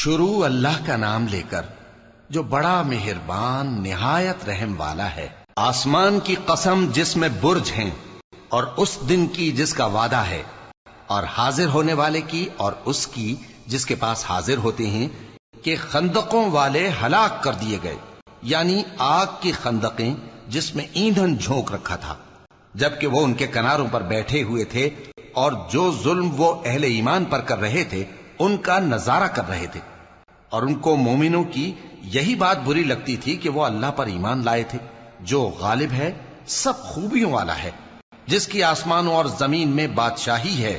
شروع اللہ کا نام لے کر جو بڑا مہربان نہایت رحم والا ہے۔ آسمان کی قسم جس میں برج ہیں، اور اس دن کی جس کا وعدہ ہے، اور حاضر ہونے والے کی اور اس کی جس کے پاس حاضر ہوتے ہیں، کہ خندقوں والے ہلاک کر دیے گئے، یعنی آگ کی خندقیں جس میں ایندھن جھونک رکھا تھا، جبکہ وہ ان کے کناروں پر بیٹھے ہوئے تھے اور جو ظلم وہ اہل ایمان پر کر رہے تھے ان کا نظارہ کر رہے تھے، اور ان کو مومنوں کی یہی بات بری لگتی تھی کہ وہ اللہ پر ایمان لائے تھے جو غالب ہے، سب خوبیوں والا ہے، جس کی آسمانوں اور زمین میں بادشاہی ہے،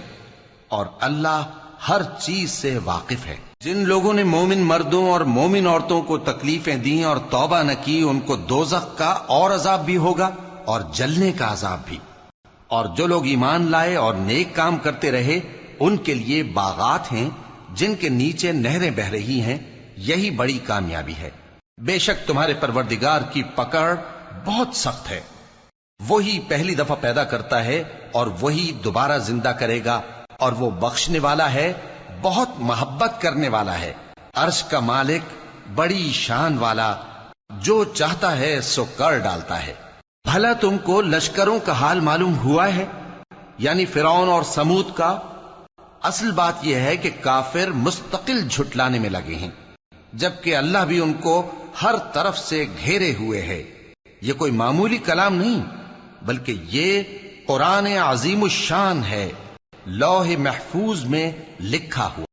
اور اللہ ہر چیز سے واقف ہے۔ جن لوگوں نے مومن مردوں اور مومن عورتوں کو تکلیفیں دیں اور توبہ نہ کی، ان کو دوزخ کا اور عذاب بھی ہوگا اور جلنے کا عذاب بھی، اور جو لوگ ایمان لائے اور نیک کام کرتے رہے ان کے لیے باغات ہیں جن کے نیچے نہریں بہ رہی ہیں، یہی بڑی کامیابی ہے۔ بے شک تمہارے پروردگار کی پکڑ بہت سخت ہے، وہی پہلی دفعہ پیدا کرتا ہے اور وہی دوبارہ زندہ کرے گا، اور وہ بخشنے والا ہے، بہت محبت کرنے والا ہے، عرش کا مالک، بڑی شان والا، جو چاہتا ہے سو کر ڈالتا ہے۔ بھلا تم کو لشکروں کا حال معلوم ہوا ہے، یعنی فرعون اور سمود کا؟ اصل بات یہ ہے کہ کافر مستقل جھٹلانے میں لگے ہیں، جبکہ اللہ بھی ان کو ہر طرف سے گھیرے ہوئے ہے۔ یہ کوئی معمولی کلام نہیں، بلکہ یہ قرآن عظیم الشان ہے، لوح محفوظ میں لکھا ہوا۔